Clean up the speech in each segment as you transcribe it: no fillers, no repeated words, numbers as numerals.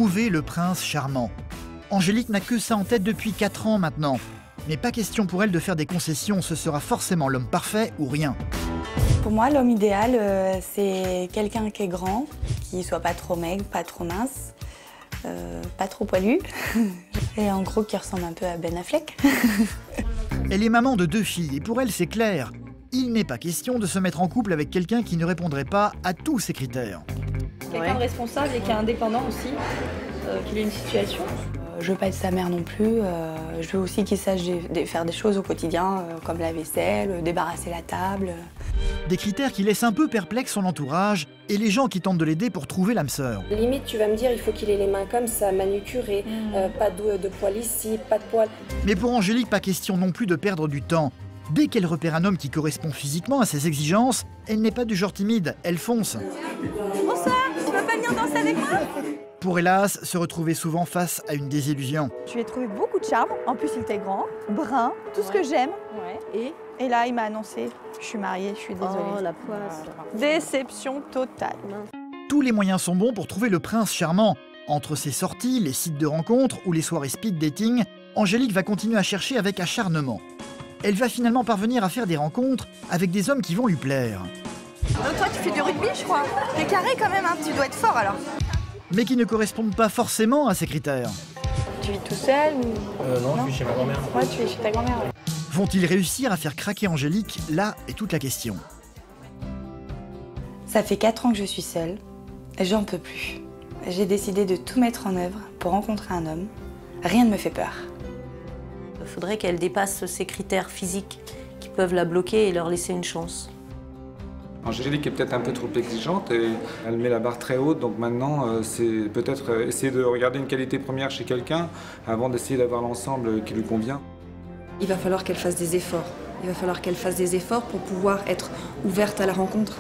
trouver le prince charmant. Angélique n'a que ça en tête depuis 4 ans maintenant. Mais pas question pour elle de faire des concessions, ce sera forcément l'homme parfait ou rien. Pour moi, l'homme idéal, c'est quelqu'un qui est grand, qui soit pas trop maigre, pas trop mince, pas trop poilu, et en gros qui ressemble un peu à Ben Affleck. Elle est maman de 2 filles et pour elle c'est clair. Il n'est pas question de se mettre en couple avec quelqu'un qui ne répondrait pas à tous ces critères. Quelqu'un de responsable et qui est indépendant aussi, qu'il ait une situation. Je veux pas être sa mère non plus, je veux aussi qu'il sache faire des choses au quotidien, comme la vaisselle, débarrasser la table. Des critères qui laissent un peu perplexe son entourage et les gens qui tentent de l'aider pour trouver l'âme sœur. Limite, tu vas me dire, il faut qu'il ait les mains comme ça, manucurées, pas de poils ici, pas de poils. Mais pour Angélique, pas question non plus de perdre du temps. Dès qu'elle repère un homme qui correspond physiquement à ses exigences, elle n'est pas du genre timide, elle fonce. Bonsoir, tu veux pas venir danser avec moi? Pour hélas, se retrouver souvent face à une désillusion. Je lui ai trouvé beaucoup de charme. En plus, il était grand, brun, tout ce que j'aime. Et là, il m'a annoncé, je suis mariée, je suis désolée. Oh, la poisse. Déception totale. Tous les moyens sont bons pour trouver le prince charmant. Entre ses sorties, les sites de rencontres ou les soirées speed dating, Angélique va continuer à chercher avec acharnement. Elle va finalement parvenir à faire des rencontres avec des hommes qui vont lui plaire. Donc toi, tu fais du rugby, je crois. T'es carré quand même, hein. Tu dois être fort alors. Mais qui ne correspondent pas forcément à ces critères. Tu vis tout seul ou... Non, je suis chez ma grand-mère. Ouais, tu es chez ta grand-mère. Ouais. Vont-ils réussir à faire craquer Angélique? Là est toute la question. Ça fait 4 ans que je suis seule, et j'en peux plus. J'ai décidé de tout mettre en œuvre pour rencontrer un homme. Rien ne me fait peur. Il faudrait qu'elle dépasse ces critères physiques qui peuvent la bloquer et leur laisser une chance. Angélique est peut-être un peu trop exigeante et elle met la barre très haute, donc maintenant c'est peut-être essayer de regarder une qualité première chez quelqu'un avant d'essayer d'avoir l'ensemble qui lui convient. Il va falloir qu'elle fasse des efforts. Il va falloir qu'elle fasse des efforts pour pouvoir être ouverte à la rencontre.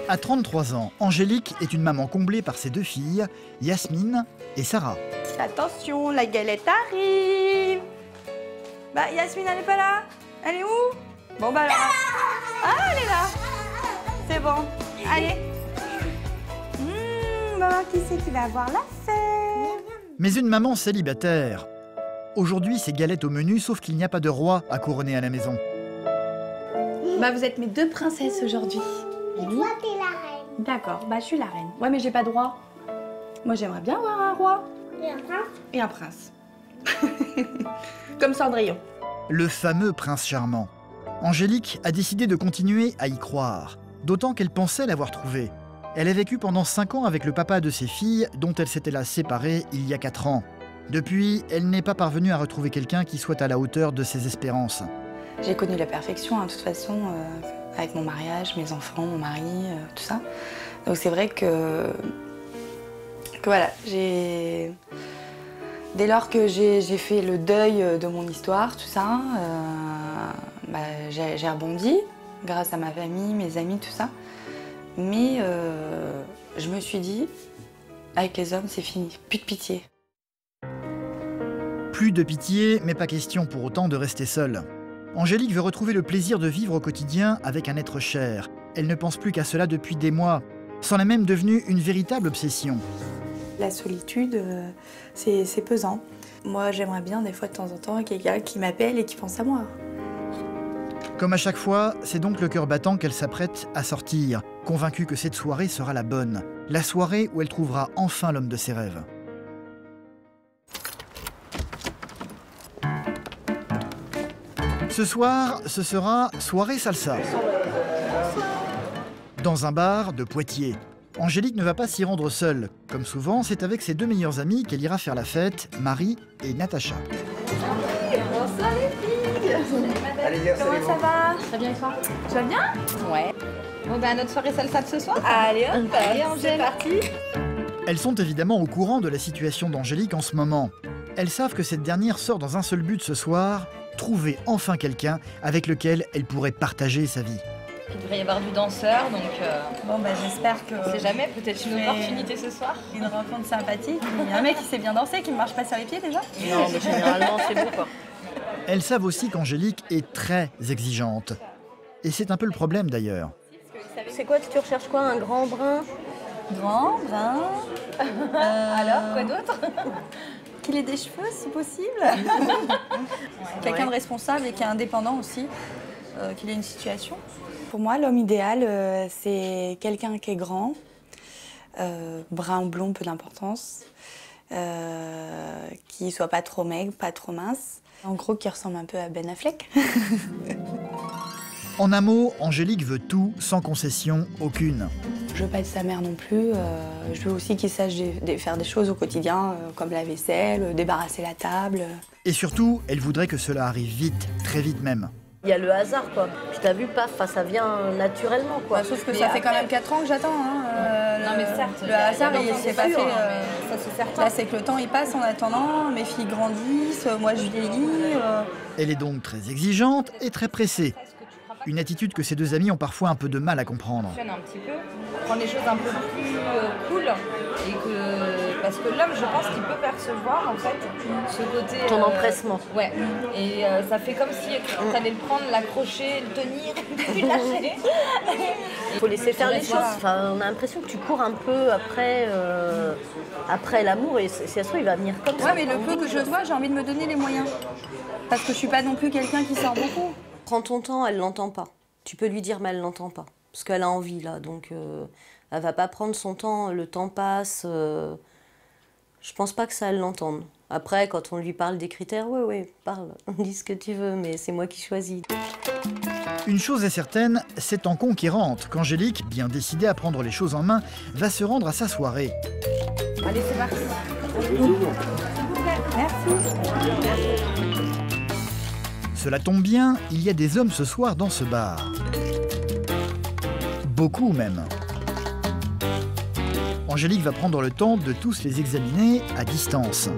À 33 ans, Angélique est une maman comblée par ses 2 filles, Yasmine et Sarah. Attention, la galette arrive. Bah, Yasmine, elle n'est pas là. Elle est où? Bon, bah alors. Ah, elle est là. C'est bon. Allez. Maman, qui c'est qui va avoir la fête? Mais une maman célibataire. Aujourd'hui, c'est galette au menu, sauf qu'il n'y a pas de roi à couronner à la maison. Bah, vous êtes mes 2 princesses aujourd'hui. Et toi, t'es la reine. D'accord, bah je suis la reine. Ouais, mais j'ai pas de roi. Moi, j'aimerais bien avoir un roi. Et un prince. Et un prince. Comme Cendrillon. Le fameux prince charmant. Angélique a décidé de continuer à y croire, d'autant qu'elle pensait l'avoir trouvé. Elle a vécu pendant 5 ans avec le papa de ses filles, dont elle s'était là séparée il y a 4 ans. Depuis, elle n'est pas parvenue à retrouver quelqu'un qui soit à la hauteur de ses espérances. J'ai connu la perfection, hein, de toute façon, avec mon mariage, mes enfants, mon mari, tout ça. Donc c'est vrai que voilà, dès lors que j'ai fait le deuil de mon histoire, tout ça, bah, j'ai rebondi grâce à ma famille, mes amis, tout ça. Mais je me suis dit, avec les hommes, c'est fini, plus de pitié. Plus de pitié, mais pas question pour autant de rester seule. Angélique veut retrouver le plaisir de vivre au quotidien avec un être cher. Elle ne pense plus qu'à cela depuis des mois. C'en est même devenu une véritable obsession. La solitude, c'est pesant. Moi, j'aimerais bien, des fois, de temps en temps, quelqu'un qui m'appelle et qui pense à moi. Comme à chaque fois, c'est donc le cœur battant qu'elle s'apprête à sortir, convaincue que cette soirée sera la bonne. La soirée où elle trouvera enfin l'homme de ses rêves. Ce soir, ce sera soirée salsa. Dans un bar de Poitiers. Angélique ne va pas s'y rendre seule. Comme souvent, c'est avec ses 2 meilleures amies qu'elle ira faire la fête, Marie et Natacha. Bonsoir les filles. Comment ça va? Très bien et toi? Tu vas bien? Ouais. Bon bah notre soirée salsa de ce soir. Allez hop, c'est parti. Elles sont évidemment au courant de la situation d'Angélique en ce moment. Elles savent que cette dernière sort dans un seul but ce soir, trouver enfin quelqu'un avec lequel elle pourrait partager sa vie. Il devrait y avoir du danseur, donc Bon bah j'espère que... on sait jamais, peut-être une opportunité ce soir. Une rencontre sympathique. Il y a un mec qui sait bien danser, qui ne marche pas sur les pieds déjà. Non, mais généralement c'est beau quoi. elles savent aussi qu'Angélique est très exigeante. Et c'est un peu le problème d'ailleurs. C'est quoi, tu recherches quoi? Un grand brun? Grand, brun. Alors, quoi d'autre? Qu'il ait des cheveux, si possible. Quelqu'un de responsable et qui est indépendant aussi. Qu'il ait une situation. Pour moi, l'homme idéal, c'est quelqu'un qui est grand, brun ou blond, peu d'importance, qui soit pas trop maigre, pas trop mince. En gros, qui ressemble un peu à Ben Affleck. En un mot, Angélique veut tout, sans concession aucune. Je veux pas être sa mère non plus. Je veux aussi qu'il sache faire des choses au quotidien, comme la vaisselle, débarrasser la table. Et surtout, elle voudrait que cela arrive vite, très vite même. Il y a le hasard, quoi. Puis t'as vu, paf, ça vient naturellement, quoi. Sauf que ça fait quand même 4 ans que j'attends. Non, mais certes. Le hasard, il s'est pas fait. Ça, c'est certain. Là, c'est que le temps, il passe en attendant. Mes filles grandissent, moi, je vieillis. Elle est donc très exigeante et très pressée. Une attitude que ses deux amis ont parfois un peu de mal à comprendre. Un petit peu, prendre les choses un peu plus cool et parce que l'homme, je pense qu'il peut percevoir en fait ce côté ton empressement. Ouais. Et ça fait comme si tu allais le prendre, l'accrocher, le tenir, puis lâcher. Il faut laisser faire les choses. Enfin, on a l'impression que tu cours un peu après l'amour et si ça se trouve, il va venir comme ça. Ouais, mais le peu que je vois, j'ai envie de me donner les moyens. Parce que je suis pas non plus quelqu'un qui sort beaucoup. Prends ton temps, elle l'entend pas. Tu peux lui dire, mais elle l'entend pas. Parce qu'elle a envie, là. Donc, elle va pas prendre son temps, le temps passe. Je pense pas que ça, elle l'entende. Après, quand on lui parle des critères, ouais, parle. Dis ce que tu veux, mais c'est moi qui choisis. Une chose est certaine, c'est en conquérante qu'Angélique, bien décidée à prendre les choses en main, va se rendre à sa soirée. Allez, c'est parti. S'il vous plaît, merci. Cela tombe bien, il y a des hommes ce soir dans ce bar. Beaucoup même. Angélique va prendre le temps de tous les examiner à distance.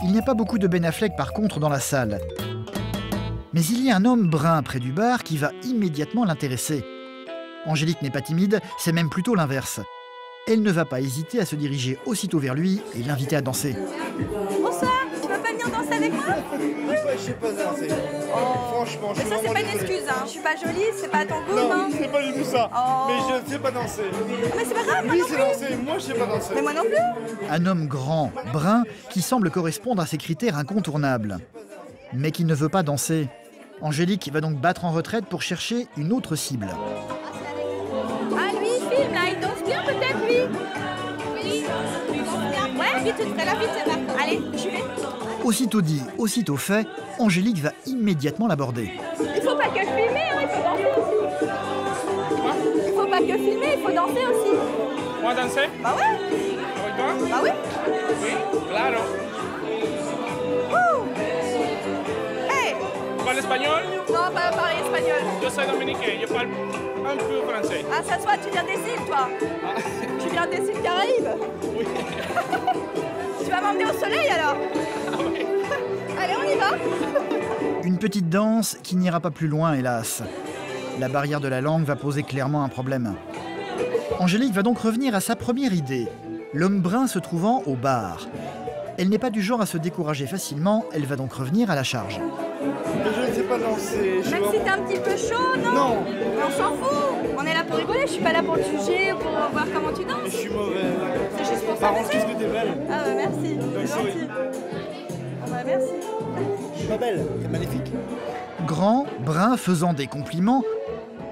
Il n'y a pas beaucoup de Ben Affleck par contre dans la salle. Mais il y a un homme brun près du bar qui va immédiatement l'intéresser. Angélique n'est pas timide, c'est même plutôt l'inverse. Elle ne va pas hésiter à se diriger aussitôt vers lui et l'inviter à danser. Bonsoir, tu veux pas venir danser avec moi? Je sais pas danser. Franchement, je Mais suis ça, c'est vraiment pas une désolé. excuse, hein. Je suis pas jolie, c'est pas ton goût, Non, non? c'est pas du tout ça. Oh. Mais je ne sais pas danser. Ah, mais c'est pas grave, moi Lui, non c'est plus. danser. Moi, je sais pas danser. Mais moi non plus. Un homme grand, brun, qui semble correspondre à ses critères incontournables. Mais qui ne veut pas danser. Angélique va donc battre en retraite pour chercher une autre cible. Ah, lui, il filme, là, il danse bien peut-être, lui. Oui. Ouais, vite, tu te fais la vite, c'est parti. Allez, je vais. Aussitôt dit, aussitôt fait, Angélique va immédiatement l'aborder. Il faut pas que filmer, hein, il faut danser aussi. Il faut pas que filmer, il faut danser aussi. Moi danser? Bah ouais. Avec toi? Bah oui. Oui, claro. Hey. Tu parles espagnol? Non, pas parler espagnol. Yo soy dominicain, je parle un peu français. Ah, ça se voit, tu viens des îles, toi. Tu viens des îles Caraïbes. Oui. Tu vas m'emmener au soleil, alors? Ah oui. Allez, on y va. Une petite danse qui n'ira pas plus loin, hélas. La barrière de la langue va poser clairement un problème. Angélique va donc revenir à sa première idée, l'homme brun se trouvant au bar. Elle n'est pas du genre à se décourager facilement, elle va donc revenir à la charge. Mais je ne sais pas danser. Je suis Même si t'es un petit peu chaud, non? Non. Mais on s'en fout. On est là pour rigoler, je suis pas là pour te juger, pour voir comment tu Mais danses. je suis mauvais. C'est juste pour Par contre, s'amuser. qu'est-ce que t'es belle. Ah bah merci, c'est sorry. gentil. Ah bah merci. Je suis pas belle. T'es magnifique. Grand, brun, faisant des compliments,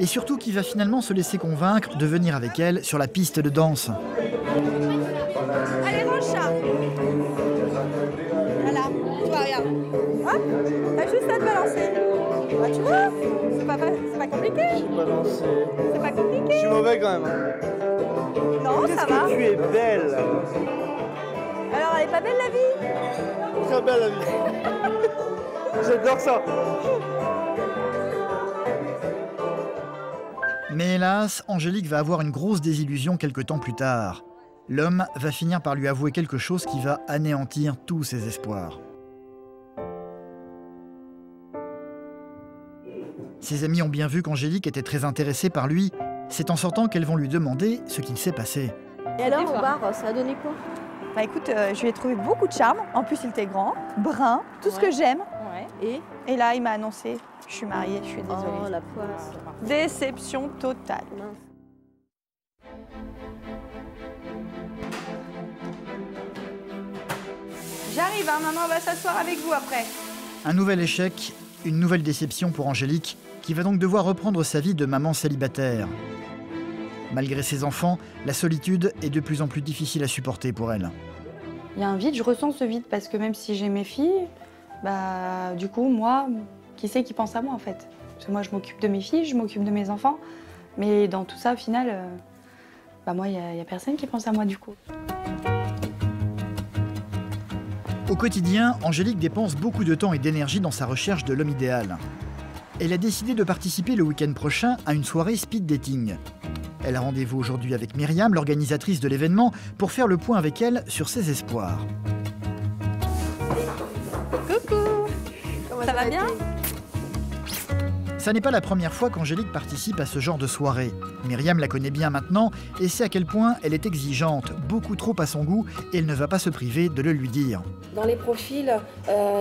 et surtout qui va finalement se laisser convaincre de venir avec elle sur la piste de danse. Allez, range ça. Voilà, toi, regarde. Hop, t'as juste à te balancer. Ah, tu vois, c'est pas compliqué. Je sais pas danser. C'est pas Je compliqué. suis mauvais quand même. Non, ça va. Tu es belle. Alors, elle est pas belle la vie? Très belle la vie. J'adore ça. Mais hélas, Angélique va avoir une grosse désillusion quelque temps plus tard. L'homme va finir par lui avouer quelque chose qui va anéantir tous ses espoirs. Ses amis ont bien vu qu'Angélique était très intéressée par lui. C'est en sortant qu'elles vont lui demander ce qu'il s'est passé. Et alors, au bar, ça a donné quoi? Bah écoute, je lui ai trouvé beaucoup de charme. En plus, il était grand, brun, tout ce que j'aime. Et là, il m'a annoncé, je suis mariée, je suis désolée. Oh, la poisse. Déception totale. J'arrive, hein, maman va s'asseoir avec vous après. Un nouvel échec, une nouvelle déception pour Angélique, qui va donc devoir reprendre sa vie de maman célibataire. Malgré ses enfants, la solitude est de plus en plus difficile à supporter pour elle. Il y a un vide, je ressens ce vide parce que même si j'ai mes filles, bah du coup moi, qui c'est qui pense à moi en fait? Parce que moi je m'occupe de mes filles, je m'occupe de mes enfants, mais dans tout ça au final, bah moi il y a personne qui pense à moi du coup. Au quotidien, Angélique dépense beaucoup de temps et d'énergie dans sa recherche de l'homme idéal. Elle a décidé de participer le week-end prochain à une soirée speed dating. Elle a rendez-vous aujourd'hui avec Myriam, l'organisatrice de l'événement, pour faire le point avec elle sur ses espoirs. Coucou. Ça va bien? Ça n'est pas la première fois qu'Angélique participe à ce genre de soirée. Myriam la connaît bien maintenant et sait à quel point elle est exigeante, beaucoup trop à son goût, et elle ne va pas se priver de le lui dire. Dans les profils,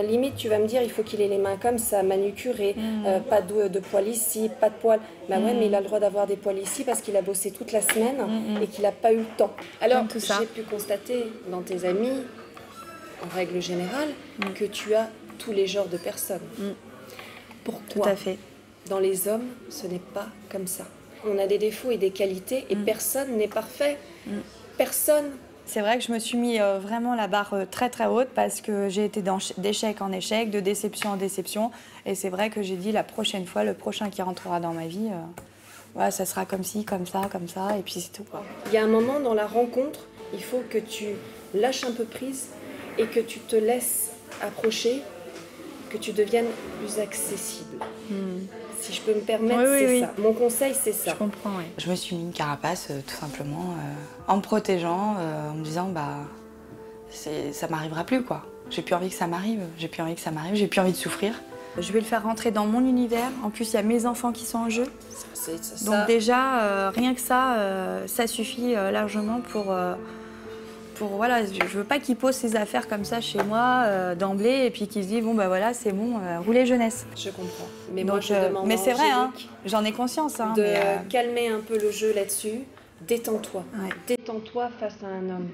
limite tu vas me dire il faut qu'il ait les mains comme ça, manucurées, pas de poils ici, pas de poils. Bah ouais, mais il a le droit d'avoir des poils ici parce qu'il a bossé toute la semaine et qu'il n'a pas eu le temps. Alors j'ai pu constater dans tes amis, en règle générale, que tu as tous les genres de personnes. Pourquoi? Tout à fait. Dans les hommes, ce n'est pas comme ça. On a des défauts et des qualités et personne n'est parfait. Personne. C'est vrai que je me suis mis vraiment la barre très très haute parce que j'ai été d'échec en échec, de déception en déception. Et c'est vrai que j'ai dit la prochaine fois, le prochain qui rentrera dans ma vie, ouais, ça sera comme ci, comme ça, et puis c'est tout, quoi. Il y a un moment dans la rencontre, il faut que tu lâches un peu prise et que tu te laisses approcher, que tu deviennes plus accessible. Si je peux me permettre, c'est ça. Mon conseil, c'est ça. Je comprends, oui. Je me suis mis une carapace, tout simplement, en me protégeant, en me disant, bah, ça m'arrivera plus, quoi. J'ai plus envie que ça m'arrive, j'ai plus envie de souffrir. Je vais le faire rentrer dans mon univers. En plus, il y a mes enfants qui sont en jeu. Donc déjà, rien que ça suffit largement pour voilà, je veux pas qu'il pose ses affaires comme ça chez moi d'emblée et puis qu'il se dise bon bah voilà c'est bon, roulez jeunesse. Je comprends. Mais donc, moi je demande mais c'est vrai, hein, j'en ai conscience. Hein, de calmer un peu le jeu là-dessus. Détends-toi. Ouais. Détends-toi face à un homme.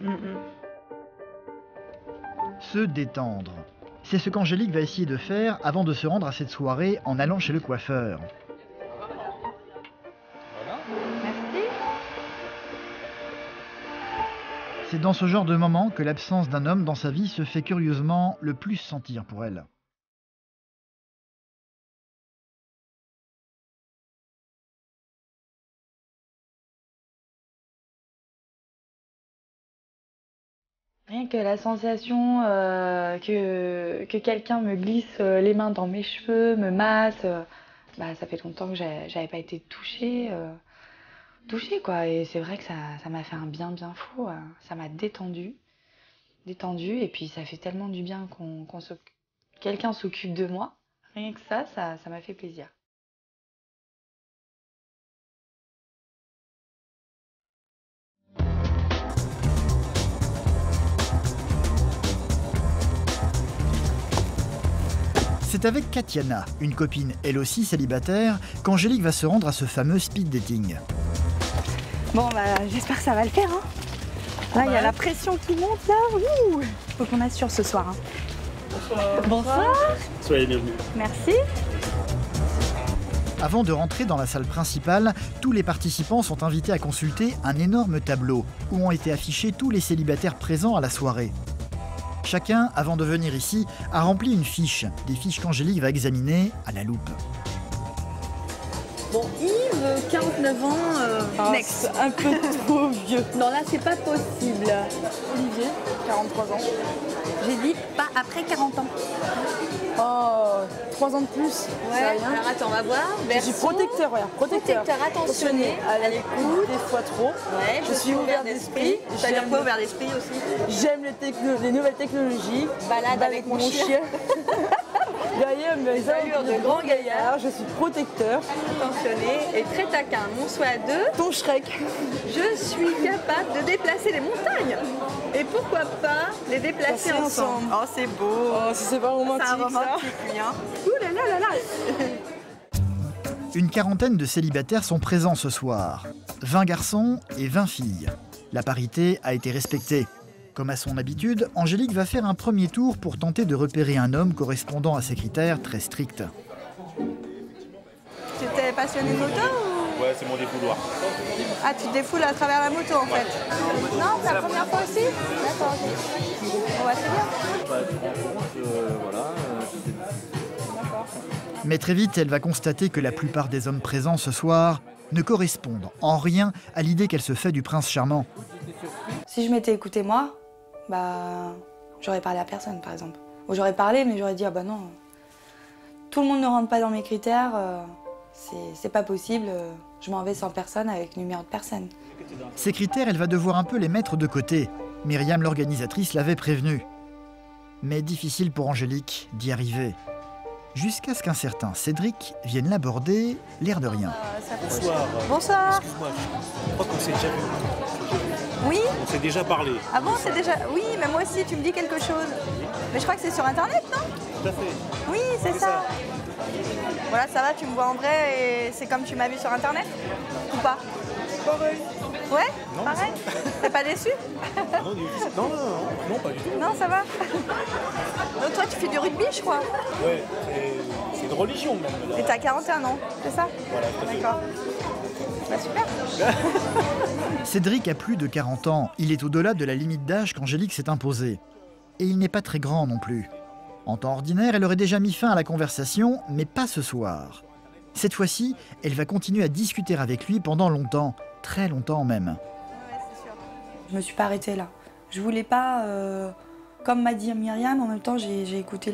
Se détendre. C'est ce qu'Angélique va essayer de faire avant de se rendre à cette soirée en allant chez le coiffeur. C'est dans ce genre de moment que l'absence d'un homme dans sa vie se fait curieusement le plus sentir pour elle. Rien que la sensation que quelqu'un me glisse les mains dans mes cheveux, me masse, bah, ça fait longtemps que j'avais pas été touchée quoi, et c'est vrai que ça m'a fait un bien fou, ça m'a détendue et puis ça fait tellement du bien quelqu'un s'occupe de moi, rien que ça m'a fait plaisir. C'est avec Katiana, une copine elle aussi célibataire, qu'Angélique va se rendre à ce fameux speed dating. Bon, bah, j'espère que ça va le faire. Hein. Là, il y a la pression qui monte, là. Ouh. Faut qu'on assure ce soir. Hein. Bonsoir. Soyez bienvenus. Merci. Avant de rentrer dans la salle principale, tous les participants sont invités à consulter un énorme tableau où ont été affichés tous les célibataires présents à la soirée. Chacun, avant de venir ici, a rempli une fiche, des fiches qu'Angélique va examiner à la loupe. Bon, Yves, 49 ans, Next. Un peu trop vieux. Non, là, c'est pas possible. Olivier, 43 ans. J'ai dit pas après 40 ans. Oh, 3 ans de plus. Ouais, alors attends, on va voir. Je suis protecteur, regarde, protecteur. Attentionné, à l'écoute, des fois trop. Ouais, je suis ouvert d'esprit. Ça veut dire quoi, ouvert d'esprit aussi? J'aime les nouvelles technologies. Balade avec mon chien. Gaillard, mes allures de grand gaillard, je suis protecteur, attentionné et très taquin. Mon souhait de ton Shrek. Je suis capable de déplacer les montagnes. Et pourquoi pas les déplacer ensemble. Oh, c'est beau. Oh, c'est pas romantique, ça. Romantique, oui, hein. Ouh là là là là. Une quarantaine de célibataires sont présents ce soir. 20 garçons et 20 filles. La parité a été respectée. Comme à son habitude, Angélique va faire un premier tour pour tenter de repérer un homme correspondant à ses critères très stricts. Tu t'es passionné de moto ou... Ouais, c'est mon défouloir. Ah, tu te défoules à travers la moto en fait. Non, c'est la première fois aussi. D'accord, ok. Bon, bah, c'est bien. Mais très vite, elle va constater que la plupart des hommes présents ce soir ne correspondent en rien à l'idée qu'elle se fait du prince charmant. Si je m'étais écoutée moi, bah, j'aurais parlé à personne par exemple. Ou j'aurais parlé, mais j'aurais dit ah bah non, tout le monde ne rentre pas dans mes critères, c'est pas possible, je m'en vais sans personne avec numéro de personne. Ces critères, elle va devoir un peu les mettre de côté. Myriam, l'organisatrice, l'avait prévenue. Mais difficile pour Angélique d'y arriver. Jusqu'à ce qu'un certain Cédric vienne l'aborder, l'air de rien. Bonsoir. Bonsoir. Excuse-moi, je crois qu'on s'est déjà vu. Oui. On s'est déjà parlé. Ah bon, c'est déjà... Oui, mais moi aussi, tu me dis quelque chose. Mais je crois que c'est sur Internet, non? Tout à fait. Oui, c'est ça. Voilà, ça va, tu me vois en vrai et c'est comme tu m'as vu sur Internet? Ou pas? Pareil. Ouais? Non, pareil. T'es pas déçu? Non, pas du tout. Non, ça va. Donc toi, tu fais du rugby, je crois? Ouais, c'est de religion même. Là. Et t'as 41 ans, c'est ça? Voilà, tout à fait. D'accord. Bah super. Cédric a plus de 40 ans. Il est au-delà de la limite d'âge qu'Angélique s'est imposée. Et il n'est pas très grand non plus. En temps ordinaire, elle aurait déjà mis fin à la conversation, mais pas ce soir. Cette fois-ci, elle va continuer à discuter avec lui pendant longtemps, très longtemps même. Ouais, c'est sûr. Je me suis pas arrêtée là. Je voulais pas, comme m'a dit Myriam, en même temps j'ai écouté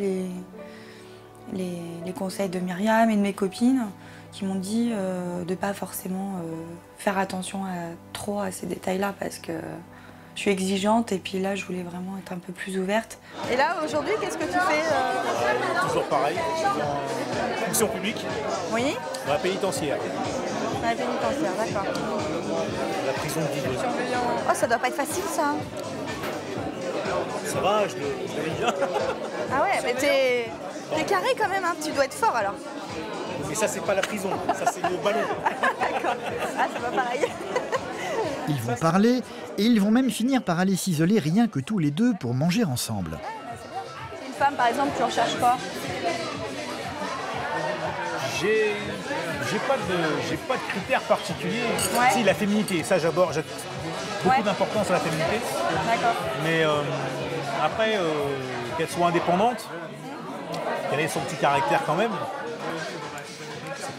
les conseils de Myriam et de mes copines qui m'ont dit de pas forcément faire attention trop à ces détails-là parce que je suis exigeante et puis là je voulais vraiment être un peu plus ouverte. Et là aujourd'hui, qu'est-ce que tu fais Toujours pareil, je suis en fonction publique. Oui. Dans la pénitentiaire. Dans la pénitentiaire, d'accord. La prison de Dijon. Oh, ça doit pas être facile ça. Ça va, je le vis bien. Ah ouais, mais t'es carré quand même, hein. Tu dois être fort alors. Mais ça, c'est pas la prison, ça, c'est le ballon. D'accord. Ah, c'est pas pareil. Ils vont parler et ils vont même finir par aller s'isoler rien que tous les deux pour manger ensemble. C'est une femme, par exemple, tu recherches quoi? J'ai pas de critères particuliers. Ouais. Si, la féminité, ça j'aborde, j'ai beaucoup d'importance à la féminité. D'accord. Mais après, qu'elle soit indépendante, qu'elle ait son petit caractère quand même.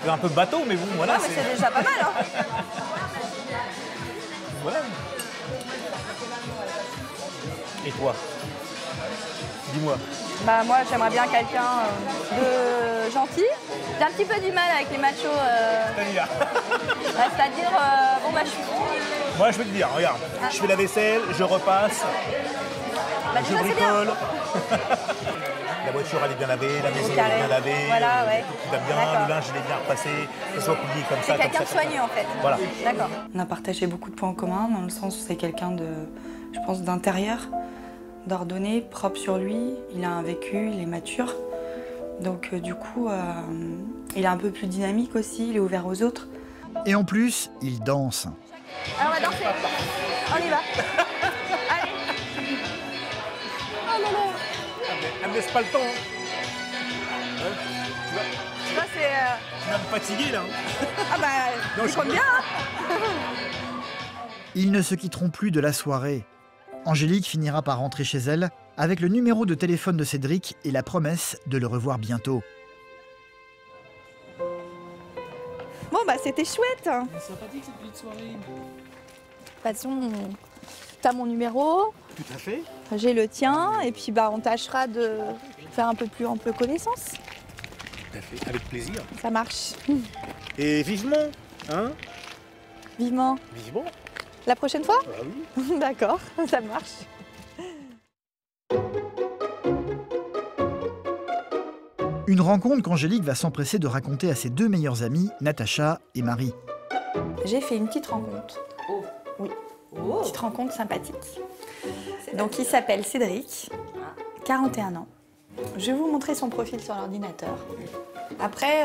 C'est un peu bateau, mais bon, voilà. Non, mais c'est déjà pas mal, hein. Voilà. Et toi? Dis-moi. Bah moi j'aimerais bien quelqu'un de gentil. J'ai un petit peu du mal avec les machos. C'est-à-dire, bon bah je suis... Moi je vais te dire, regarde, je fais la vaisselle, je repasse, bah, je bricole. La voiture elle est bien lavée, la maison elle est bien lavée, voilà, ouais. tout va bien, le linge il est bien repassé, que ce soit plié comme ça. C'est quelqu'un de soigneux en fait. Voilà. D'accord. On a partagé beaucoup de points en commun dans le sens où c'est quelqu'un de, je pense, d'intérieur, d'ordonné, propre sur lui. Il a un vécu, il est mature. Donc du coup, il est un peu plus dynamique aussi, il est ouvert aux autres. Et en plus, il danse. Alors on va danser. On y va. Allez. Oh là là. Elle me laisse pas le temps. Hein. Tu Là c'est... vas me fatiguer là. Ah bah, non, je compte bien. Hein. Ils ne se quitteront plus de la soirée. Angélique finira par rentrer chez elle avec le numéro de téléphone de Cédric et la promesse de le revoir bientôt. Bon bah c'était chouette. C'est sympathique cette petite soirée. De toute façon, t'as mon numéro. Tout à fait. J'ai le tien et puis bah on tâchera de faire un peu plus ample connaissance. Tout à fait, avec plaisir. Ça marche. Et vivement, hein? Vivement. Vivement. La prochaine fois? Ah oui. D'accord, ça marche. Une rencontre qu'Angélique va s'empresser de raconter à ses deux meilleures amies, Natacha et Marie. J'ai fait une petite rencontre. Oh. Oui. Oh. Petite rencontre sympathique. Donc il s'appelle Cédric, 41 ans. Je vais vous montrer son profil sur l'ordinateur. Après,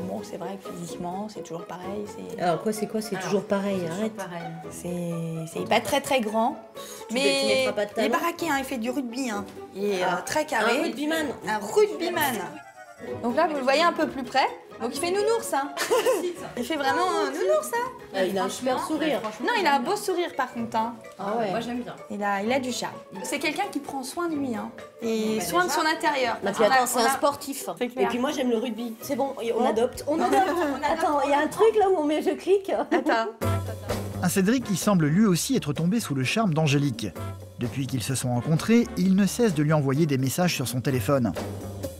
bon, c'est vrai que physiquement, c'est toujours pareil. Alors quoi, c'est toujours pareil, arrête. C'est pas très très grand, mais il est baraqué, hein, il fait du rugby. Hein. Il est très carré. Un rugbyman. Un rugbyman. Donc là, vous le voyez un peu plus près. Donc il fait nounours, hein. Il fait vraiment nounours, hein. Il a un super sourire. Non, il a un beau sourire par contre. Hein. Ah ouais. Moi j'aime bien. Il a du charme. C'est quelqu'un qui prend soin de lui, hein. Et soin de son intérieur. Bah, puis attends, c'est un sportif. Et puis moi j'aime le rugby. C'est bon, on adopte. On adopte. Attends, il y a un truc là où je clique. Attends. Un Cédric qui semble lui aussi être tombé sous le charme d'Angélique. Depuis qu'ils se sont rencontrés, il ne cesse de lui envoyer des messages sur son téléphone.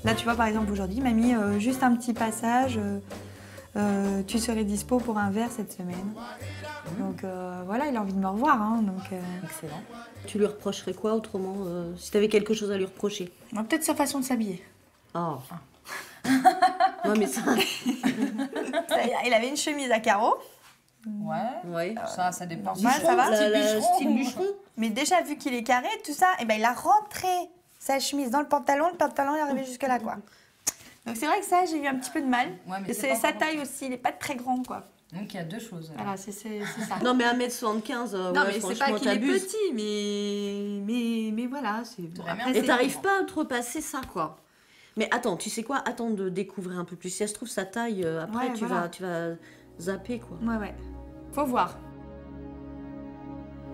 Là, tu vois, par exemple, aujourd'hui, il m'a mis juste un petit passage. Tu serais dispo pour un verre cette semaine. Donc voilà, il a envie de me revoir. Hein, donc, excellent. Tu lui reprocherais quoi autrement si tu avais quelque chose à lui reprocher? Peut-être sa façon de s'habiller. Oh. Ouais, mais ça... Il avait une chemise à carreaux. Ouais. Ça dépend. Ça va. Style bûcheron. Mais déjà, vu qu'il est carré, tout ça, et ben, il a rentré sa chemise dans le pantalon est arrivé jusque là, quoi. Donc c'est vrai que ça, j'ai eu un petit peu de mal. Ouais, mais c'est sa taille aussi, il est pas très grand, quoi. Donc il y a deux choses. Voilà, c'est ça. Non mais 1m75, non mais c'est pas qu'il est t'abuses. petit, mais voilà. Et t'arrives pas à te repasser ça, quoi. Mais attends, tu sais quoi? Attends de découvrir un peu plus. Si ça se trouve, sa taille, après tu vas zapper, quoi. Ouais. Faut voir.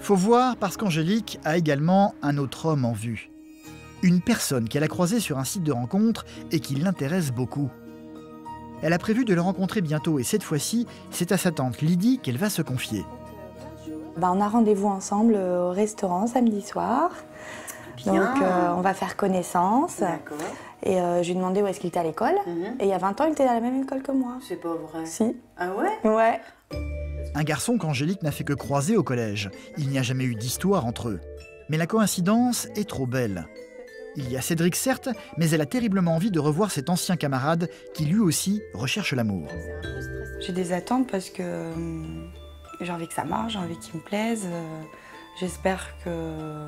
Faut voir parce qu'Angélique a également un autre homme en vue. Une personne qu'elle a croisée sur un site de rencontre et qui l'intéresse beaucoup. Elle a prévu de le rencontrer bientôt et cette fois-ci, c'est à sa tante Lydie qu'elle va se confier. On a rendez-vous ensemble au restaurant samedi soir. Bien. Donc on va faire connaissance. D'accord. Et je lui ai demandé où est-ce qu'il était à l'école. Et il y a 20 ans, il était à la même école que moi. C'est pas vrai. Si. Ah ouais? Ouais. Un garçon qu'Angélique n'a fait que croiser au collège. Il n'y a jamais eu d'histoire entre eux. Mais la coïncidence est trop belle. Il y a Cédric certes, mais elle a terriblement envie de revoir cet ancien camarade qui lui aussi recherche l'amour. J'ai des attentes parce que j'ai envie que ça marche, j'ai envie qu'il me plaise. J'espère que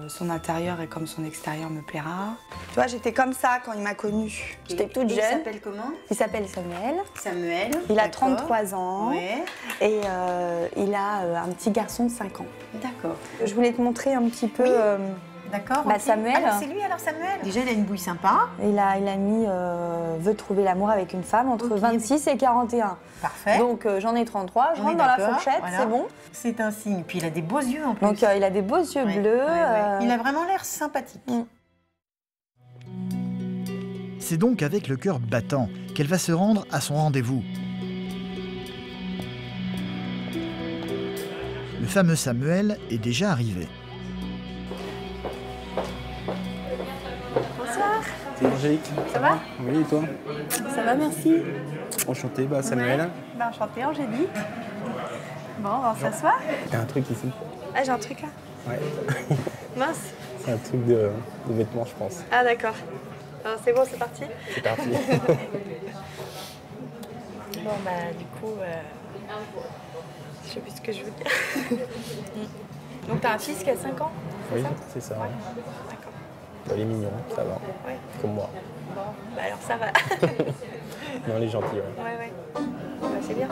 son intérieur et comme son extérieur me plaira. Tu vois, j'étais comme ça quand il m'a connue. J'étais toute jeune. Il s'appelle comment? Il s'appelle Samuel. Samuel. Il a 33 ans. Ouais. Et il a un petit garçon de 5 ans. D'accord. Je voulais te montrer un petit peu... D'accord. Bah, Samuel. Ah, c'est lui alors, Samuel? Déjà, il a une bouille sympa. Il a mis veut trouver l'amour avec une femme entre 26 et 41. Parfait. Donc j'en ai 33, je rentre dans la fourchette, voilà. c'est bon. C'est un signe. Puis il a des beaux yeux en plus. Donc il a des beaux yeux bleus. Il a vraiment l'air sympathique. C'est donc avec le cœur battant qu'elle va se rendre à son rendez-vous. Le fameux Samuel est déjà arrivé. Bonsoir. C'est Angélique. Ça va? Oui, et toi? Ça va, merci. Enchanté, Samuel. Enchantée, Angélique. Bon, on va s'asseoir. Il y a un truc ici. Ah, j'ai un truc là. Ouais. Mince. C'est un truc de vêtements, je pense. Ah, d'accord. C'est bon, c'est parti. C'est parti. Bon, bah, du coup, je sais plus ce que je veux dire. Donc, t'as un fils qui a 5 ans? Oui, c'est ça. Ouais. D'accord. Il est mignon, ça va. Ouais. Comme moi. Bon, bah alors ça va. Non, il est gentil, ouais. Ouais. Bah, c'est bien.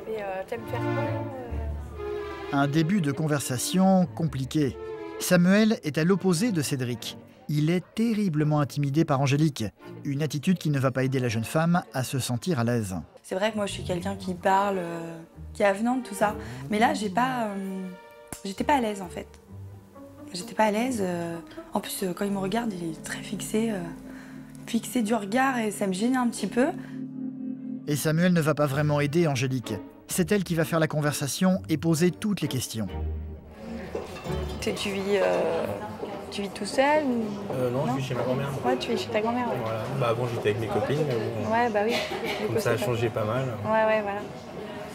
Et t'aimes faire quoi Un début de conversation compliqué. Samuel est à l'opposé de Cédric. Il est terriblement intimidé par Angélique. Une attitude qui ne va pas aider la jeune femme à se sentir à l'aise. C'est vrai que moi je suis quelqu'un qui parle, qui est avenante, tout ça. Mais là j'étais pas à l'aise en fait. J'étais pas à l'aise. En plus quand il me regarde, il est très fixé du regard et ça me gêne un petit peu. Et Samuel ne va pas vraiment aider Angélique. C'est elle qui va faire la conversation et poser toutes les questions. Tu vis tout seul ou... Non, je vis chez ma grand-mère. Ouais, tu vis chez ta grand-mère. Ouais. Voilà. Bah, avant, j'étais avec mes copines, mais bon. Ouais, bah oui. Comme ça a changé pas mal. Ouais, voilà.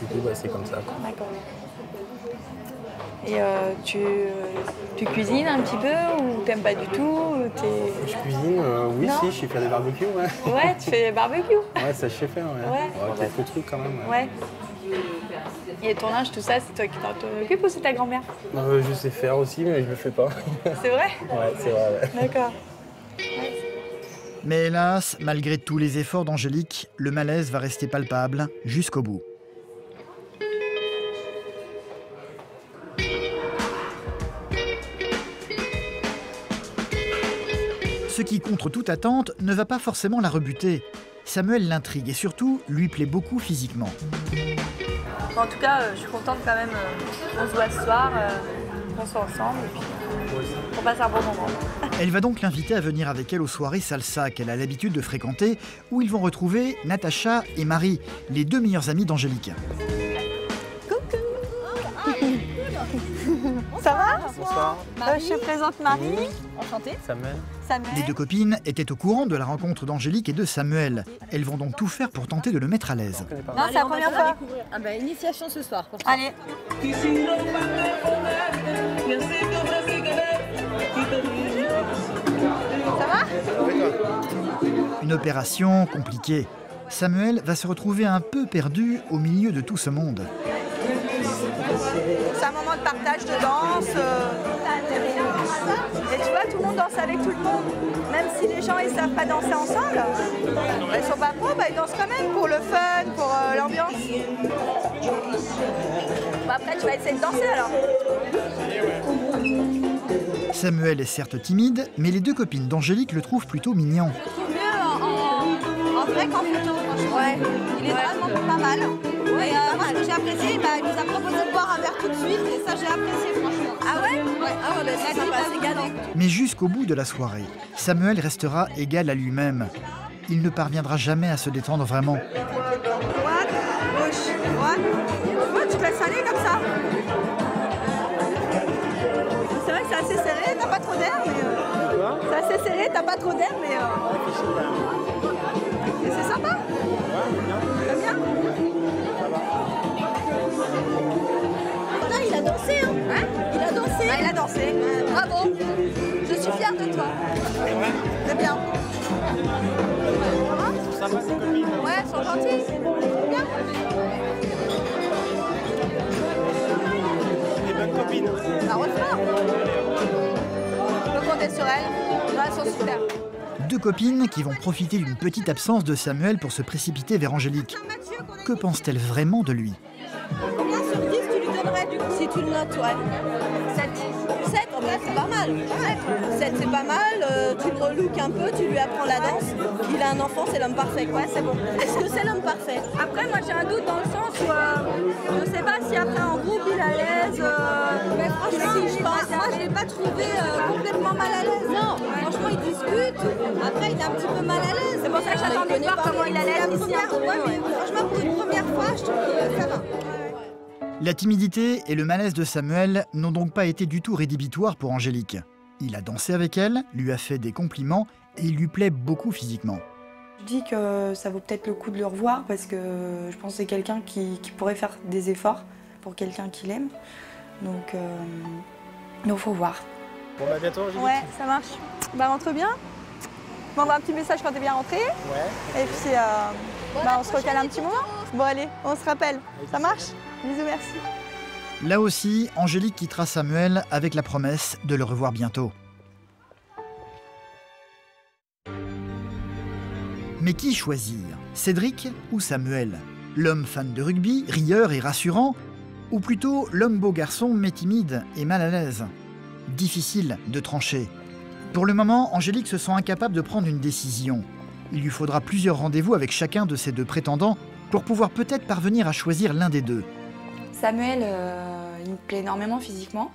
Du coup, bah, c'est comme ça. D'accord. Et tu cuisines un petit peu ou t'aimes pas du tout Je cuisine, oui, non. si, je sais faire des barbecues, ouais. Ouais, tu fais des barbecues. Ouais, ça je sais faire, ouais. Quelques trucs quand même. Ouais. Et ton linge, tout ça, c'est toi qui t'en occupes ou c'est ta grand-mère? Je sais faire aussi, mais je le fais pas. C'est vrai? Ouais, c'est vrai, ouais. D'accord. Mais hélas, malgré tous les efforts d'Angélique, le malaise va rester palpable jusqu'au bout. Ce qui, contre toute attente, ne va pas forcément la rebuter. Samuel l'intrigue et surtout lui plaît beaucoup physiquement. En tout cas, je suis contente quand même qu'on se voit ce soir, qu'on soit ensemble et puis qu'on passe un bon moment. Elle va donc l'inviter à venir avec elle aux soirées salsa qu'elle a l'habitude de fréquenter, où ils vont retrouver Natacha et Marie, les deux meilleures amies d'Angélique. Ça va? Bonsoir. Je te présente Marie. Enchantée. Samuel. Les deux copines étaient au courant de la rencontre d'Angélique et de Samuel. Elles vont donc tout faire pour tenter de le mettre à l'aise. Non, c'est la première fois. Ah bah, initiation ce soir. Allez. Ça va? Une opération compliquée. Samuel va se retrouver un peu perdu au milieu de tout ce monde. C'est un moment de partage de danse. Et tu vois, tout le monde danse avec tout le monde. Même si les gens ils savent pas danser ensemble, ils sont pas pros, ils dansent quand même pour le fun, pour l'ambiance. Après, tu vas essayer de danser alors. Samuel est certes timide, mais les deux copines d'Angélique le trouvent plutôt mignon. Je trouve mieux en vrai qu'en photo, franchement. Ouais. Il est vraiment pas mal. Ouais, moi, ce que j'ai apprécié, il nous a proposé de boire un verre tout de suite et ça, j'ai apprécié, franchement. Ah ouais? Ouais, c'est sympa, c'est galant. Mais jusqu'au bout de la soirée, Samuel restera égal à lui-même. Il ne parviendra jamais à se détendre vraiment. Droite, gauche, droite. Ouais, tu te laisses aller comme ça. C'est vrai que c'est assez serré, t'as pas trop d'air, mais... C'est assez serré, t'as pas trop d'air, mais... Et c'est sympa. T'aimes bien? Il a dansé, hein, il a dansé. Ouais, il a dansé. Bravo. Je suis fière de toi. C'est bien. Sympa ces copines. Ouais, elles sont gentilles. C'est bien. Des bonnes copines. Heureusement. On peut compter sur elles. Ouais, elles sont super. Deux copines qui vont profiter d'une petite absence de Samuel pour se précipiter vers Angélique. Que pense-t-elle vraiment de lui? Combien sur 10 tu lui donnerais du coup si tu le notes, ouais? 7. 7, oh bah, c'est pas mal. 7 c'est pas mal, tu le relooks un peu, tu lui apprends la danse. Il a un enfant, c'est l'homme parfait. Ouais, c'est bon. Est-ce que c'est l'homme parfait? Après, moi j'ai un doute dans le sens où je sais pas si après en groupe il est à l'aise. Mais franchement, Si, moi je l'ai pas trouvé complètement mal à l'aise. non, franchement, il discute. Après, il est un petit peu mal à l'aise. C'est pour ça que j'attendais de voir comment il allait ici un peu. Ouais, mais franchement, pour une première fois, je trouve que ça va. La timidité et le malaise de Samuel n'ont donc pas été du tout rédhibitoires pour Angélique. Il a dansé avec elle, lui a fait des compliments et il lui plaît beaucoup physiquement. Je dis que ça vaut peut-être le coup de le revoir parce que je pense que c'est quelqu'un qui pourrait faire des efforts pour quelqu'un qu'il aime. Donc faut voir. Bon bah bientôt Angélique. Ouais, ça marche. Bah rentre bien. M'envoie un petit message quand t'es bien rentré. Ouais. Et puis on se recale un petit moment. Bon allez, on se rappelle. Ça marche? Bisous, merci. Là aussi, Angélique quittera Samuel avec la promesse de le revoir bientôt. Mais qui choisir? Cédric ou Samuel? L'homme fan de rugby, rieur et rassurant? Ou plutôt l'homme beau garçon mais timide et mal à l'aise? Difficile de trancher. Pour le moment, Angélique se sent incapable de prendre une décision. Il lui faudra plusieurs rendez-vous avec chacun de ces deux prétendants pour pouvoir peut-être parvenir à choisir l'un des deux. Samuel, il me plaît énormément physiquement.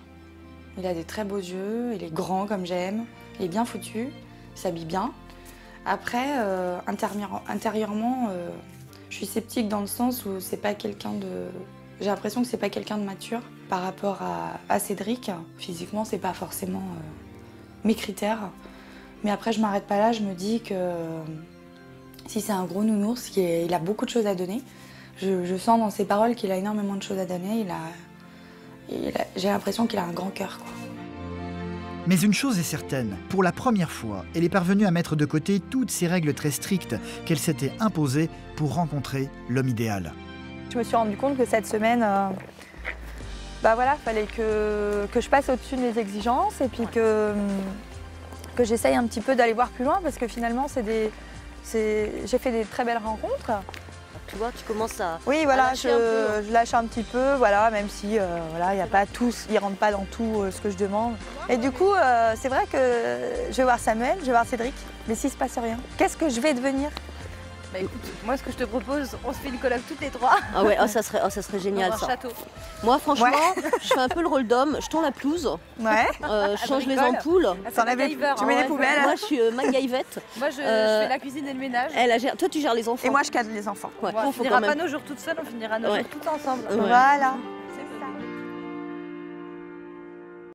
Il a des très beaux yeux, il est grand comme j'aime, il est bien foutu, il s'habille bien. Après, intérieurement, je suis sceptique dans le sens où c'est pas quelqu'un de... J'ai l'impression que c'est pas quelqu'un de mature par rapport à Cédric. Physiquement, c'est pas forcément mes critères. Mais après, je m'arrête pas là, je me dis que si c'est un gros nounours, il a beaucoup de choses à donner. Je sens dans ses paroles qu'il a énormément de choses à donner. j'ai l'impression qu'il a un grand cœur, quoi. Mais une chose est certaine, pour la première fois, elle est parvenue à mettre de côté toutes ces règles très strictes qu'elle s'était imposées pour rencontrer l'homme idéal. Je me suis rendu compte que cette semaine, bah voilà, fallait que je passe au-dessus de mes exigences et puis que j'essaye un petit peu d'aller voir plus loin parce que finalement, j'ai fait des très belles rencontres. Tu vois, tu commences à. Oui, voilà, lâcher un peu. je lâche un petit peu, voilà, même si voilà, il y a pas tous, ils rentrent pas dans tout ce que je demande. Et du coup, c'est vrai que je vais voir Samuel, je vais voir Cédric, mais s'il se passe rien, qu'est-ce que je vais devenir? Bah écoute, moi ce que je te propose, on se fait une coloc toutes les trois. Ah ouais, ça serait génial dans un ça. château. Moi franchement, je fais un peu le rôle d'homme, je tends la pelouse, Ouais. je change les ampoules. Tu mets les poubelles. Moi je suis MacGyvette. Moi je fais la cuisine et le ménage. Toi tu gères les enfants. Et moi je cadre les enfants. Ouais, On faut finira quand pas même. nos jours toutes seules, on finira nos jours toutes ensemble. Voilà.